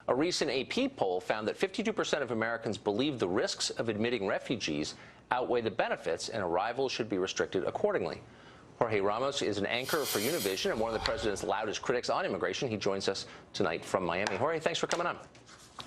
A recent AP poll found that 52% of Americans believe the risks of admitting refugees outweigh the benefits, and arrivals should be restricted accordingly. Jorge Ramos is an anchor for Univision and one of the president's loudest critics on immigration. He joins us tonight from Miami. Jorge, thanks for coming on.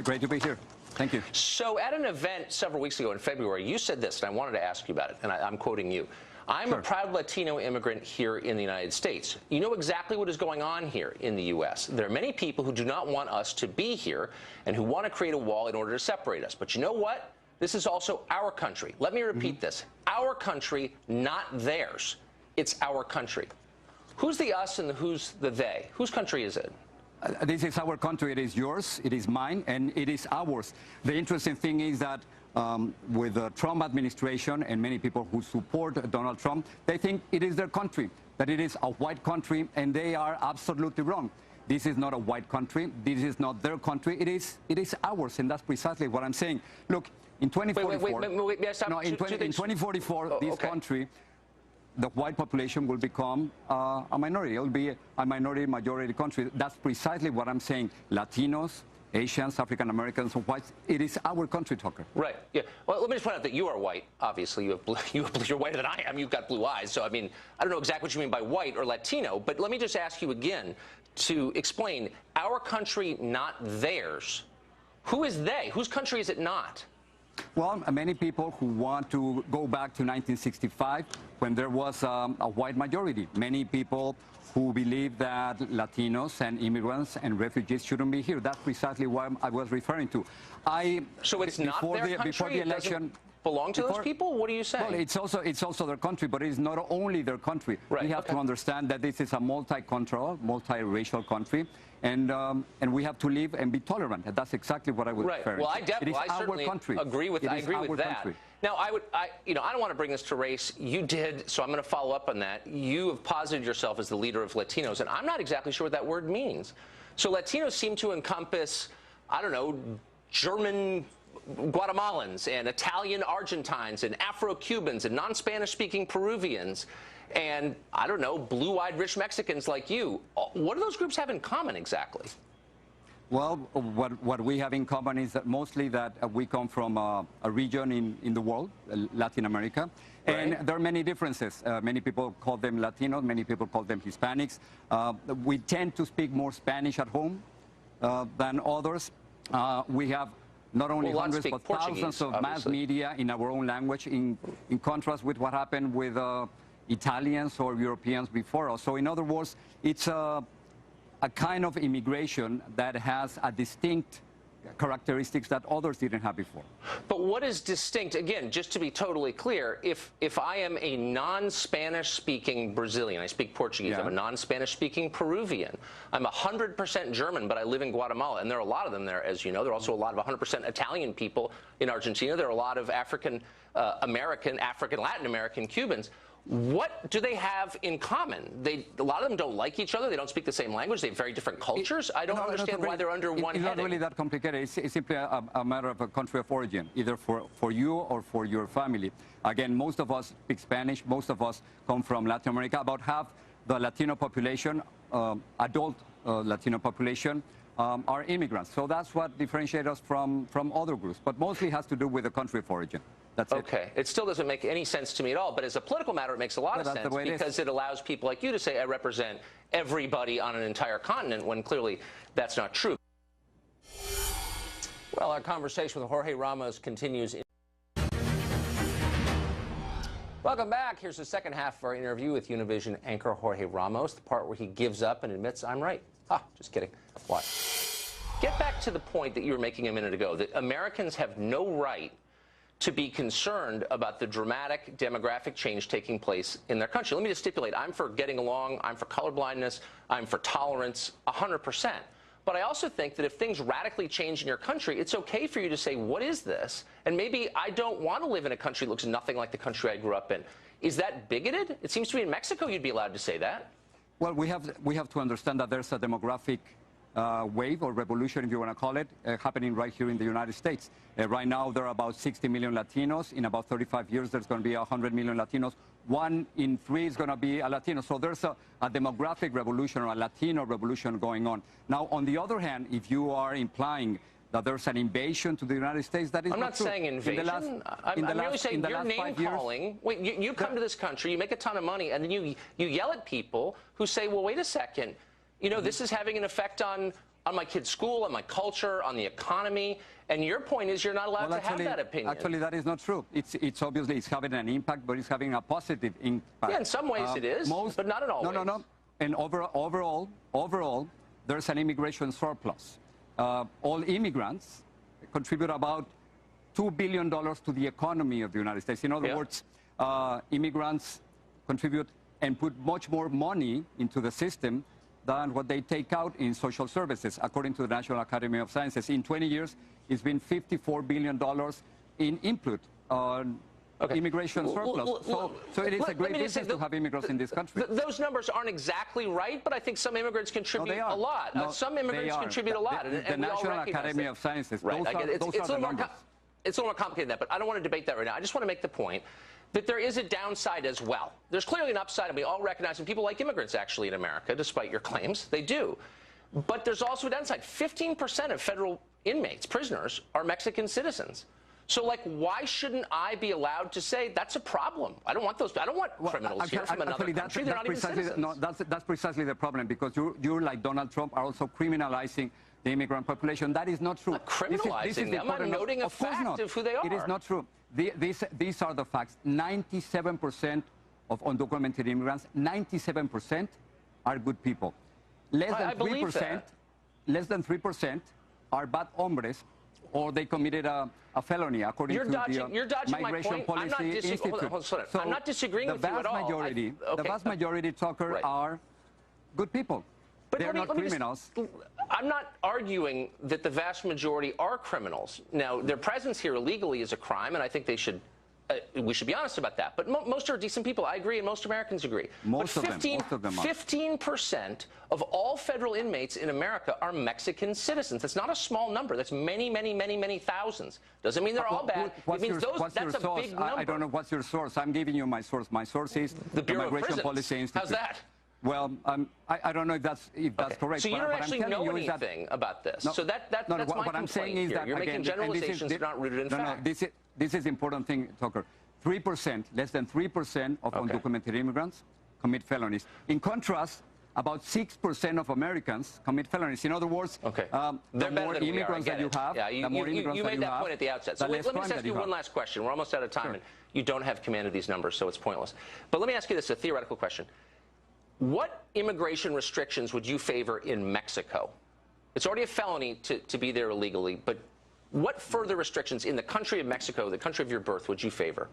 Great to be here. Thank you. So at an event several weeks ago in February, you said this, and I wanted to ask you about it, and I'm quoting you. I'm a proud Latino immigrant here in the United States. You know exactly what is going on here in the U.S. There are many people who do not want us to be here and who want to create a wall in order to separate us. But you know what? This is also our country. Let me repeat this. Our country, not theirs. It's our country. Who's the us and who's the they? Whose country is it? This is our country. It is yours, it is mine, and it is ours. The interesting thing is that with the Trump administration and many people who support Donald Trump, they think it is their country, that it is a white country, and they are absolutely wrong. This is not a white country. This is not their country. It is ours, and that's precisely what I'm saying. Look, in 2044, in 2044, this country, the white population will become a minority. It will be a minority-majority country. That's precisely what I'm saying. Latinos, Asians, African Americans, and whites. It is our country, Tucker. Right. Yeah. Well, let me just point out that you are white. Obviously, you're whiter than I am. You've got blue eyes. So, I mean, I don't know exactly what you mean by white or Latino, but let me just ask you again to explain our country, not theirs. Who is they? Whose country is it not? Well, many people who want to go back to 1965 when there was a white majority. Many people who believe that Latinos and immigrants and refugees shouldn't be here. That's precisely what I was referring to. So it's not their country? Before the election, belong to those people? What are you saying? Well, it's also their country, but it's not only their country. Right, we have to understand that this is a multicultural, multiracial country, and we have to live and be tolerant. And that's exactly what I was referring to. Well, I certainly agree with that. Country. Now, I don't want to bring this to race. You did, so I'm going to follow up on that. You have posited yourself as the leader of Latinos, and I'm not exactly sure what that word means. So Latinos seem to encompass, I don't know, German Guatemalans and Italian Argentines and Afro-Cubans and non-Spanish speaking Peruvians and, I don't know, blue-eyed rich Mexicans like you. What do those groups have in common exactly? Well, what we have in common is that mostly that we come from a region in the world, Latin America, and there are many differences. Many people call them Latinos, many people call them Hispanics. We tend to speak more Spanish at home than others. We have not only hundreds but thousands of mass media in our own language, in contrast with what happened with Italians or Europeans before us. So in other words, it's a kind of immigration that has a distinct characteristics that others didn't have before. But what is distinct, again, just to be totally clear, if I am a non-Spanish speaking Brazilian, I speak Portuguese, I'm a non-Spanish speaking Peruvian, I'm 100% German, but I live in Guatemala, and there are a lot of them there, as you know. There are also a lot of 100% Italian people in Argentina. There are a lot of African American, Latin American Cubans. What do they have in common? A lot of them don't like each other. They don't speak the same language. They have very different cultures. I don't understand why they're under one heading. It's not really that complicated. It's simply a matter of a country of origin, either for you or for your family. Again, most of us speak Spanish. Most of us come from Latin America. About half the Latino population, adult Latino population, are immigrants. So that's what differentiates us from other groups. But mostly has to do with the country of origin. That's okay. It still doesn't make any sense to me at all, but as a political matter, it makes a lot of sense because it allows people like you to say, I represent everybody on an entire continent, when clearly that's not true. Well, our conversation with Jorge Ramos continues. Welcome back. Here's the second half of our interview with Univision anchor Jorge Ramos, the part where he gives up and admits, I'm right. Just kidding. What? Get back to the point that you were making a minute ago, that Americans have no right to be concerned about the dramatic demographic change taking place in their country. Let me just stipulate, I'm for getting along, I'm for colorblindness, I'm for tolerance, 100%. But I also think that if things radically change in your country, it's okay for you to say, what is this? And maybe I don't want to live in a country that looks nothing like the country I grew up in. Is that bigoted? It seems to me in Mexico you'd be allowed to say that. Well, we have to understand that there's a demographic wave or revolution, if you want to call it, happening right here in the United States. Right now, there are about 60 million Latinos. In about 35 years, there's going to be 100 million Latinos 1 in 3 is going to be a Latino. So there's a demographic revolution or a Latino revolution going on. Now, on the other hand, if you are implying that there's an invasion to the United States, that is I'm not true. saying invasion. I'm merely saying you're name-calling. Wait, you come to this country, you make a ton of money, and then you yell at people who say, well, wait a second, you know, this is having an effect on my kid's school, on my culture, on the economy, and your point is you're not allowed to have that opinion. Actually, that is not true. It's obviously it's having an impact, but it's having a positive impact. Yeah, in some ways it is, but not in all ways. No. And overall, there's an immigration surplus. All immigrants contribute about $2 billion to the economy of the United States. In other words, immigrants contribute and put much more money into the system than what they take out in social services, according to the National Academy of Sciences. In 20 years, it's been $54 billion in input on immigration surplus. So it is a great business to have immigrants in this country. Those numbers aren't exactly right, but I think some immigrants contribute a lot. Some immigrants contribute a lot. The National Academy of Sciences, right. those are the numbers. It's a little more complicated than that, but I don't want to debate that right now. I just want to make the point that there is a downside as well. There's clearly an upside, and we all recognize, and people like immigrants actually in America, despite your claims. They do. But there's also a downside. 15% of federal inmates, prisoners, are Mexican citizens. So, like, why shouldn't I be allowed to say that's a problem? I don't want criminals here from another country. They're not even citizens. No, that's precisely the problem, because you, like Donald Trump, are also criminalizing the immigrant population. That is not true. I'm not criminalizing them. I'm noting a fact of who they are. It is not true. These are the facts. 97% of undocumented immigrants, 97% are good people. Less than 3% are bad hombres, or they committed a felony, according to the Migration Policy Institute. I'm not disagreeing with you at all. The vast majority, Tucker, are good people. They're not criminals. I'm not arguing that the vast majority are criminals. Now, their presence here illegally is a crime, and I think we should be honest about that. But most are decent people. I agree, and most Americans agree. Most of them are. 15% of all federal inmates in America are Mexican citizens. That's not a small number. That's many, many, many, many thousands. Doesn't mean they're all bad. It means that's a big number. I don't know what's your source. I'm giving you my source. My source is the Bureau of Migration Policy Institute. How's that? Well, I don't know if that's correct. So you don't actually know anything about this. So that's my what I'm saying is that, you're making generalizations that are not rooted in fact. This is important thing, Tucker. 3%, less than 3% of undocumented immigrants commit felonies. In contrast, about 6% of Americans commit felonies. In other words, the more immigrants that you have, the more immigrants that you have. You made that point at the outset. So let me just ask you one last question. We're almost out of time, and you don't have command of these numbers, so it's pointless. But let me ask you this, a theoretical question. What immigration restrictions would you favor in Mexico? It's already a felony to be there illegally, but what further restrictions in the country of Mexico, the country of your birth, would you favor?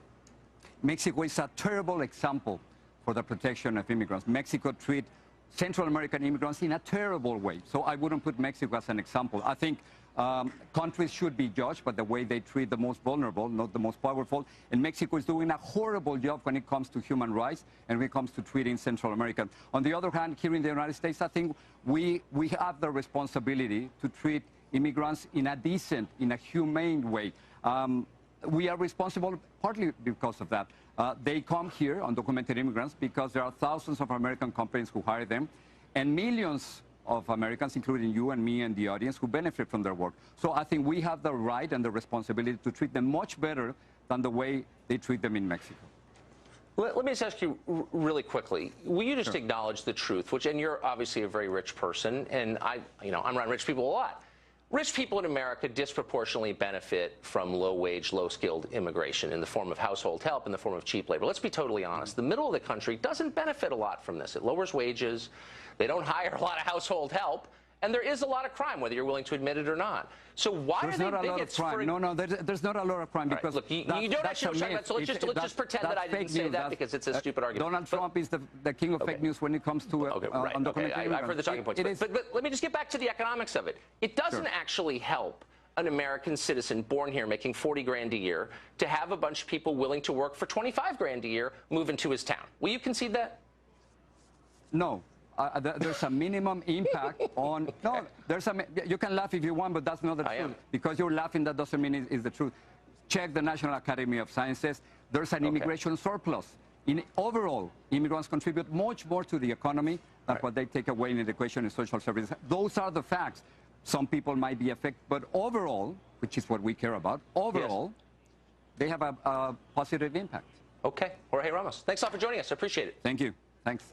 Mexico is a terrible example for the protection of immigrants. Mexico treats Central American immigrants in a terrible way. So I wouldn't put Mexico as an example. I think countries should be judged by the way they treat the most vulnerable, not the most powerful. And Mexico is doing a horrible job when it comes to human rights and when it comes to treating Central Americans. On the other hand, here in the United States, I think we have the responsibility to treat immigrants in a decent, in a humane way. We are responsible partly because of that. They come here, undocumented immigrants, because there are thousands of American companies who hire them, and millions of Americans, including you and me and the audience, who benefit from their work. So I think we have the right and the responsibility to treat them much better than the way they treat them in Mexico. Let me just ask you really quickly. Will you just acknowledge the truth, and you're obviously a very rich person, and I'm around rich people a lot. Rich people in America disproportionately benefit from low-wage, low-skilled immigration in the form of household help, in the form of cheap labor. Let's be totally honest. The middle of the country doesn't benefit a lot from this. It lowers wages. They don't hire a lot of household help. And there is a lot of crime, whether you're willing to admit it or not. So why are they bigots for... No, there's not a lot of crime because... Look, you don't actually know about, so let's just pretend that I didn't say that because it's a stupid argument. Donald Trump is the king of fake news when it comes to undocumented immigrants. I've heard the talking points. But let me just get back to the economics of it. It doesn't actually help an American citizen born here making 40 grand a year to have a bunch of people willing to work for 25 grand a year move into his town. Will you concede that? No. There's a minimum impact on... No, you can laugh if you want, but that's not the truth. Because you're laughing, that doesn't mean it's the truth. Check the National Academy of Sciences. There's an immigration surplus. In overall, immigrants contribute much more to the economy than what they take away in education and social services. Those are the facts. Some people might be affected, but overall, which is what we care about, overall, they have a positive impact. Okay. Jorge Ramos, thanks a lot for joining us. I appreciate it. Thank you. Thanks.